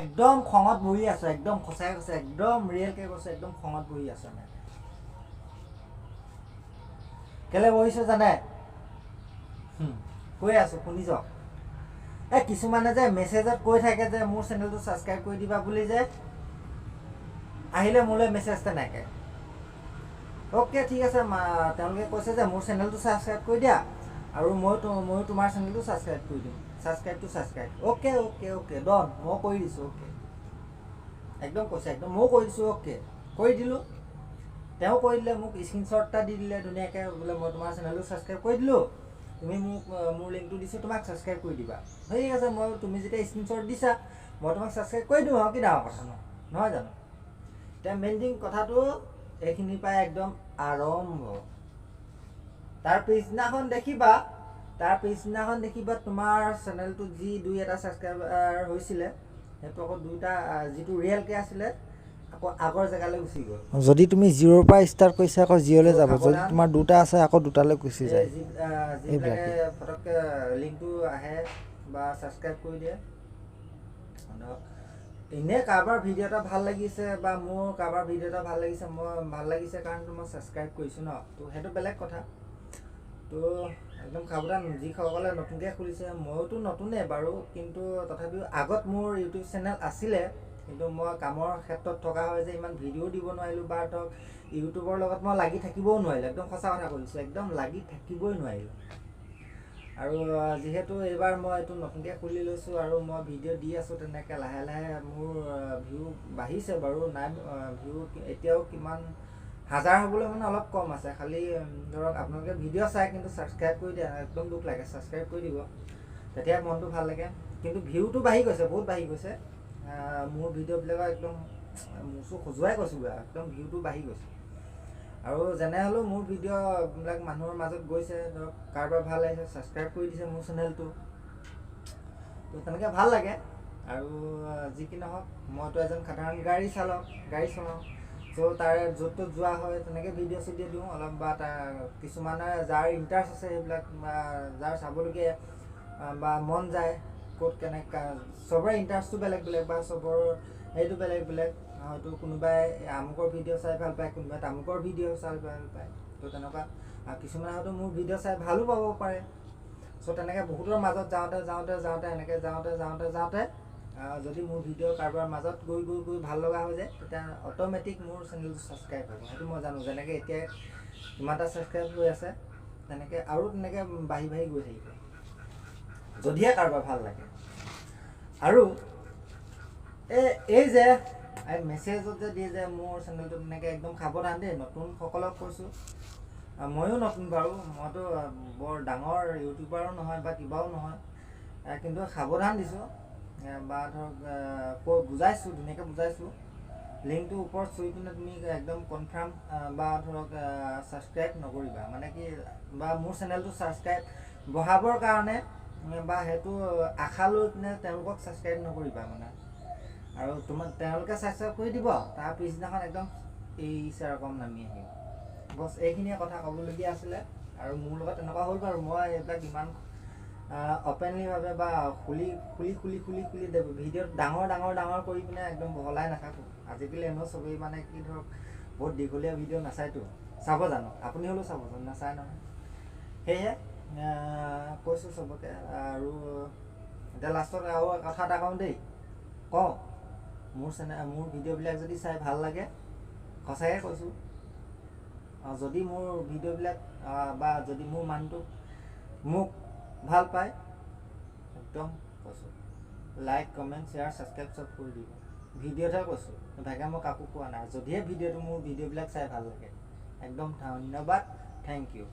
একদম খঙত বহি আছে, একদম সঁচাই কৈছে, একদম ৰিয়েলকৈ কৈছে, একদম খঙত বহি আছে মানে। কেলে বহিছে জানে? কৈ আছোঁ শুনি যাওক। কিছুমানে যে মেছেজত কৈ থাকে যে মোৰ চেনেলটো ছাবস্ক্ৰাইব কৰি দিবা বুলি, যে আহিলে মোলৈ মেছেজ তেনেকৈ। অ'কে ঠিক আছে, তেওঁলোকে কৈছে যে মোৰ চেনেলটো ছাবস্ক্ৰাইব কৰি দিয়া আৰু ময়ো তোমাৰ চেনেলটো ছাবস্ক্ৰাইব কৰি দিম। Subscribe okay okay okay done, মই কৰি দিছোঁ। অ'কে একদম কৈছে, একদম ময়ো কৰি দিছোঁ। অ'কে কৰি দিলোঁ। তেওঁ কৰি দিলে, মোক স্ক্ৰীনশ্বট এটা দি দিলে ধুনীয়াকৈ, বোলে মই তোমাৰ চেনেলটো ছাবস্ক্ৰাইব কৰি দিলোঁ, তুমি মোক মোৰ লিংকটো দিছোঁ, তোমাক ছাবস্ক্ৰাইব কৰি দিবা। ঠিক আছে, তুমি যেতিয়া স্ক্ৰীনশ্বট দিছা মই তোমাক ছাবস্ক্ৰাইব কৰি দিওঁ আৰু কি ডাঙৰ কথা নহয় জানো? এতিয়া মেইন থিং কথাটো এইখিনিৰ পৰাই একদম আৰম্ভ। তাৰ পিছদিনাখন দেখিবা তোমাৰ চেনেলটো যি 2-এটা ছাবস্ক্ৰাইবাৰ হৈছিলে, সেইটো আকৌ 2টা যিটো ৰিয়েলকৈ আছিলে আকৌ আগৰ জেগালৈ গুচি গ'ল। যদি তুমি 0ৰ পৰা ষ্টাৰ্ট কৰিছা আকৌ 0লৈ যাব, যদি তোমাৰ 2টা আছে আকৌ 2টালৈ গুচি যায়। যিবিলাকে ফটককৈ লিংকটো আহে বা ছাবস্ক্ৰাইব কৰি দিয়ে, এনেই কাৰোবাৰ ভিডিঅ' এটা ভাল লাগিছে বা মোৰ কাৰোবাৰ ভিডিঅ' এটা ভাল লাগিছে কাৰণটো মই ছাবস্ক্ৰাইব কৰিছোঁ ন, তো সেইটো বেলেগ কথা। তো একদম সাৱধান, যিসকলে নতুনকৈ খুলিছে, ময়োতো নতুনেই বাৰু, কিন্তু তথাপিও আগত মোৰ ইউটিউব চেনেল আছিলে, কিন্তু মই কামৰ ক্ষেত্ৰত থকা হয় যে ইমান ভিডিঅ' দিব নোৱাৰিলোঁ, বা ধৰক ইউটিউবৰ লগত মই লাগি থাকিবও নোৱাৰিলোঁ। একদম সঁচা কথা কৈছোঁ, একদম লাগি থাকিবই নোৱাৰিলোঁ। আৰু যিহেতু এইবাৰ মই এইটো নতুনকৈ খুলি লৈছোঁ আৰু মই ভিডিঅ' দি আছোঁ, তেনেকৈ লাহে লাহে মোৰ ভিউ বাঢ়িছে বাৰু। নাই ভিউ এতিয়াও কিমান হাজাৰ হ'বলৈ মানে অলপ কম আছে। খালি ধৰক আপোনালোকে ভিডিঅ' চাই কিন্তু ছাবস্ক্ৰাইব কৰি দিয়া, একদম দুখ লাগে, ছাবস্ক্ৰাইব কৰি দিব, তেতিয়া মনটো ভাল লাগে। কিন্তু ভিউটো বাঢ়ি গৈছে, বহুত বাঢ়ি গৈছে। মোৰ ভিডিঅ'বিলাকৰ একদম মুচু খজুৱাই কৈছোঁ, একদম ভিউটো বাঢ়ি গৈছে। আৰু যেনে হ'লেও মোৰ ভিডিঅ'বিলাক মানুহৰ মাজত গৈছে, ধৰক কাৰোবাৰ ভাল লাগিছে, ছাবস্ক্ৰাইব কৰি দিছে মোৰ চেনেলটো, তো তেনেকৈ ভাল লাগে। আৰু যি কি নহওক, মইতো এজন সাধাৰণ গাড়ী চলাওঁ, ত' তাৰে য'ত ত'ত যোৱা হয়, তেনেকৈ ভিডিঅ' দিওঁ অলপ, বা কিছুমানে যাৰ ইণ্টাৰেষ্ট আছে সেইবিলাক, বা যাৰ চাবলগীয়া বা মন যায় ক'ত কেনেকৈ, চবৰে ইণ্টাৰেষ্টটো বেলেগ বেলেগ বা চবৰ সেইটো বেলেগ বেলেগ। হয়তো কোনোবাই আমুকৰ ভিডিঅ' চাই ভাল পায়, কোনোবাই তামুকৰ ভিডিঅ' চাই ভাল পায়, তো তেনেকুৱা। কিছুমানে হয়তো মোৰ ভিডিঅ' চাই ভালো পাব পাৰে। চ' তেনেকৈ বহুতৰ মাজত যাওঁতে যদি মোৰ ভিডিঅ' কাৰোবাৰ মাজত গৈ ভাল লগা হৈ যায়, তেতিয়া অট'মেটিক মোৰ চেনেলটো ছাবস্ক্ৰাইব হ'ব। সেইটো মই জানো। যেনেকৈ এতিয়া কিমানটা ছাবস্ক্ৰাইব হৈ আছে, তেনেকৈ আৰু তেনেকৈ বাঢ়ি গৈ থাকিব, যদিহে কাৰোবাৰ ভাল লাগে। আৰু এই যে মেছেজত যে দিয়ে যে মোৰ চেনেলটো তেনেকৈ, একদম সাৱধান দেই, নতুনসকলক কৈছোঁ। ময়ো নতুন বাৰু, মইতো বৰ ডাঙৰ ইউটিউবাৰো নহয় বা কিবাও নহয়, কিন্তু সাৱধান দিছোঁ বা ধৰক বুজাইছোঁ, ধুনীয়াকৈ বুজাইছোঁ। লিংকটো ওপৰত চুই পিনে তুমি একদম কনফাৰ্ম বা ধৰক ছাবস্ক্ৰাইব নকৰিবা, মানে কি, বা মোৰ চেনেলটো ছাবস্ক্ৰাইব বঢ়াবৰ কাৰণে বা সেইটো আশা লৈ পিনে তেওঁলোকক ছাবস্ক্ৰাইব নকৰিবা মানে। আৰু তেওঁলোকে ছাবস্ক্ৰাইব কৰি দিব, তাৰ পিছদিনাখন একদম এই চেৰকম নামি আহিব। বছ এইখিনিয়ে কথা ক'বলগীয়া আছিলে। আৰু মোৰ লগত তেনেকুৱা হ'ল বাৰু, মই এইবিলাক ইমান অপেনলিভাৱে বা খুলি ভিডিঅ'ত ডাঙৰ কৰি পিনে একদম বহলাই নাথাকোঁ। আজিকালি এনেও চবেই মানে কি ধৰক বহুত দীঘলীয়া ভিডিঅ' নাচায়তো, চাব জানো, আপুনি হ'লেও চাব জানো, নাচায় নহয়। সেয়েহে কৈছোঁ চবকে। আৰু এতিয়া লাষ্টত আৰু কথা এটা কওঁ দেই, মোৰ ভিডিঅ'বিলাক যদি চাই ভাল লাগে, সঁচাকৈ কৈছোঁ, যদি মোৰ ভিডিঅ'বিলাক বা যদি মোৰ মানুহটোক মোক ভাল পায়, একদম কৈছোঁ লাইক, কমেণ্ট, শ্বেয়াৰ, ছাবস্ক্ৰাইব চব কৰি দিব। ভিডিঅ'তহে কৈছোঁ, ভাগে মই কাকো কোৱা নাই। যদিহে মোৰ ভিডিঅ'বিলাক চাই ভাল লাগে, একদম ধন্যবাদ, থেংক ইউ।